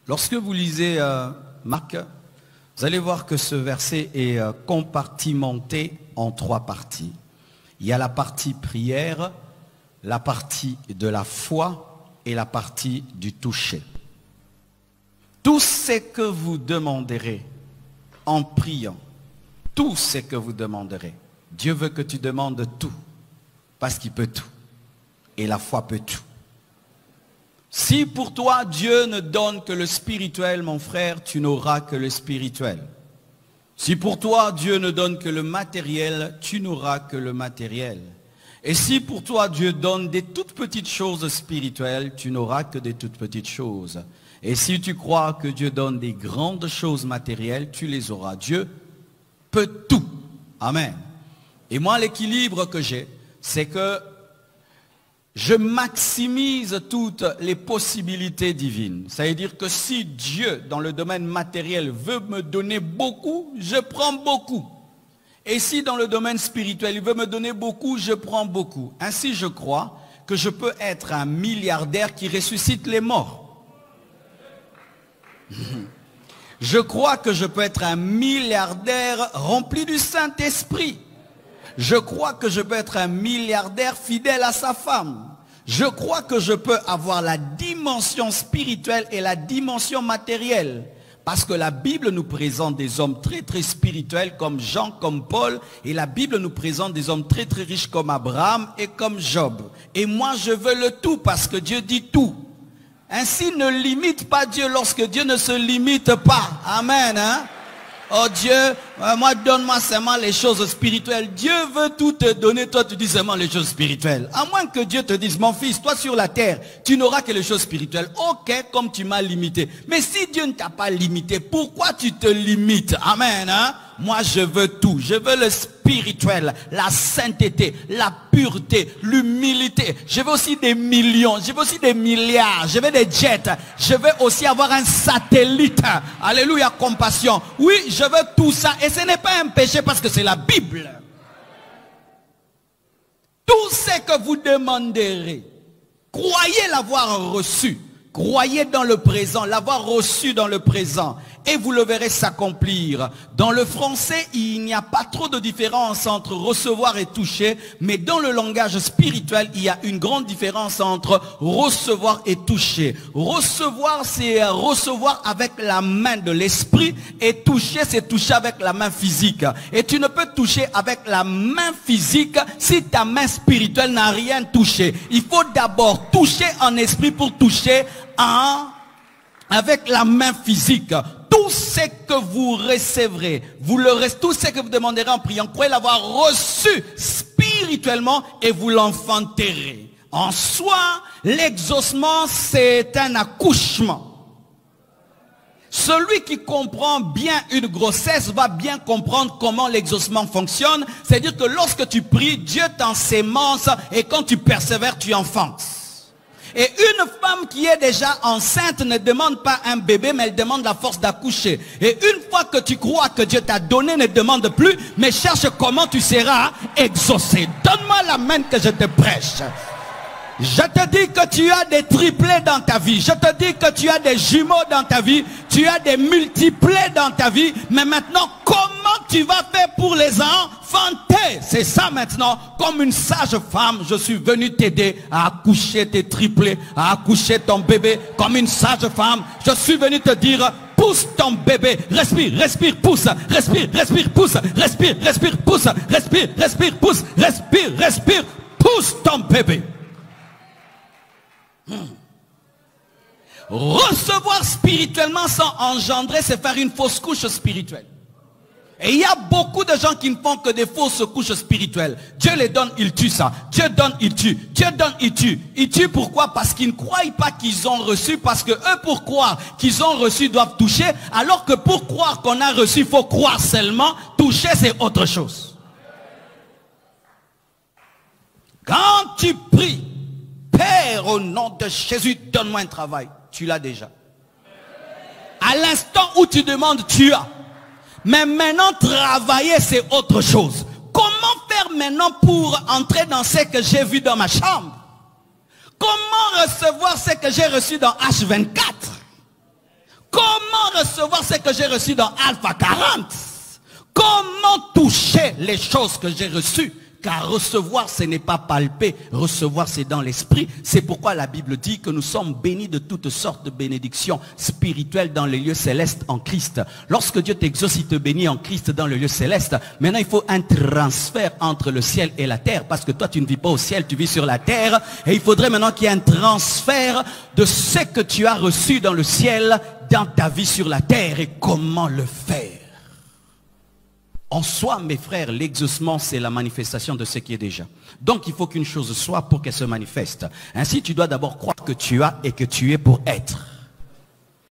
Lorsque vous lisez Marc, vous allez voir que ce verset est compartimenté en 3 parties. Il y a la partie prière, la partie de la foi et la partie du toucher. Tout ce que vous demanderez en priant, tout ce que vous demanderez, Dieu veut que tu demandes tout, parce qu'il peut tout. Et la foi peut tout. Si pour toi Dieu ne donne que le spirituel, mon frère, tu n'auras que le spirituel. Si pour toi Dieu ne donne que le matériel, tu n'auras que le matériel. Et si pour toi Dieu donne des toutes petites choses spirituelles, tu n'auras que des toutes petites choses. Et si tu crois que Dieu donne des grandes choses matérielles, tu les auras. Dieu peut tout. Amen. Et moi, l'équilibre que j'ai, c'est que je maximise toutes les possibilités divines. Ça veut dire que si Dieu, dans le domaine matériel, veut me donner beaucoup, je prends beaucoup. Et si dans le domaine spirituel, il veut me donner beaucoup, je prends beaucoup. Ainsi, je crois que je peux être un milliardaire qui ressuscite les morts. Je crois que je peux être un milliardaire rempli du Saint-Esprit. Je crois que je peux être un milliardaire fidèle à sa femme. Je crois que je peux avoir la dimension spirituelle et la dimension matérielle. Parce que la Bible nous présente des hommes très très spirituels comme Jean, comme Paul. Et la Bible nous présente des hommes très très riches comme Abraham et comme Job. Et moi je veux le tout parce que Dieu dit tout. Ainsi ne limite pas Dieu lorsque Dieu ne se limite pas. Amen. Hein? Oh Dieu, moi donne-moi seulement les choses spirituelles. Dieu veut tout te donner, toi tu dis seulement les choses spirituelles. À moins que Dieu te dise, mon fils, toi sur la terre, tu n'auras que les choses spirituelles. Ok, comme tu m'as limité. Mais si Dieu ne t'a pas limité, pourquoi tu te limites? Amen. Hein? Moi je veux tout. Je veux le spirituel, la sainteté, la pureté, l'humilité. Je veux aussi des millions, je veux aussi des milliards, je veux des jets. Je veux aussi avoir un satellite. Alléluia, compassion. Oui, je veux tout ça. Et ce n'est pas un péché parce que c'est la Bible. Tout ce que vous demanderez, croyez l'avoir reçu. Croyez dans le présent, l'avoir reçu dans le présent. Et vous le verrez s'accomplir. Dans le français, il n'y a pas trop de différence entre recevoir et toucher. Mais dans le langage spirituel, il y a une grande différence entre recevoir et toucher. Recevoir, c'est recevoir avec la main de l'esprit. Et toucher, c'est toucher avec la main physique. Et tu ne peux toucher avec la main physique si ta main spirituelle n'a rien touché. Il faut d'abord toucher en esprit pour toucher avec la main physique. Tout ce que vous recevrez, tout ce que vous demanderez en priant, croyez l'avoir reçu spirituellement et vous l'enfanterez. En soi, l'exaucement, c'est un accouchement. Celui qui comprend bien une grossesse va bien comprendre comment l'exaucement fonctionne. C'est-à-dire que lorsque tu pries, Dieu t'ensémence et quand tu persévères, tu enfantes. Et une femme qui est déjà enceinte ne demande pas un bébé, mais elle demande la force d'accoucher. Et une fois que tu crois que Dieu t'a donné, ne demande plus, mais cherche comment tu seras exaucé. Donne-moi la main que je te prêche. Je te dis que tu as des triplés dans ta vie. Je te dis que tu as des jumeaux dans ta vie. Tu as des multiplés dans ta vie. Mais maintenant, comment tu vas faire pour les enfanter? C'est ça maintenant. Comme une sage femme, je suis venu t'aider à accoucher tes triplés, à accoucher ton bébé. Comme une sage femme, je suis venu te dire, pousse ton bébé. Respire, respire, pousse. Respire, respire, pousse. Respire, respire, pousse. Respire, respire, pousse. Respire, respire, pousse ton bébé. Recevoir spirituellement sans engendrer, c'est faire une fausse couche spirituelle. Et il y a beaucoup de gens qui ne font que des fausses couches spirituelles. Dieu les donne, il tue ça. Dieu donne, il tue. Dieu donne, il tue. Il tue pourquoi? Parce qu'ils ne croient pas qu'ils ont reçu. Parce que eux, pour croire qu'ils ont reçu, doivent toucher. Alors que pour croire qu'on a reçu, il faut croire seulement. Toucher, c'est autre chose. Quand tu pries, Père, au nom de Jésus, donne-moi un travail. Tu l'as déjà. À l'instant où tu demandes, tu as. Mais maintenant, travailler, c'est autre chose. Comment faire maintenant pour entrer dans ce que j'ai vu dans ma chambre? Comment recevoir ce que j'ai reçu dans H24? recevoir ce que j'ai reçu dans Alpha 40? Comment toucher les choses que j'ai reçues? Car recevoir, ce n'est pas palper. Recevoir, c'est dans l'esprit. C'est pourquoi la Bible dit que nous sommes bénis de toutes sortes de bénédictions spirituelles dans les lieux célestes en Christ. Lorsque Dieu t'exauce, il te bénit en Christ dans le lieu céleste. Maintenant, il faut un transfert entre le ciel et la terre. Parce que toi, tu ne vis pas au ciel, tu vis sur la terre. Et il faudrait maintenant qu'il y ait un transfert de ce que tu as reçu dans le ciel, dans ta vie sur la terre. Et comment le faire? En soi, mes frères, l'exaucement, c'est la manifestation de ce qui est déjà. Donc, il faut qu'une chose soit pour qu'elle se manifeste. Ainsi, tu dois d'abord croire que tu as et que tu es pour être.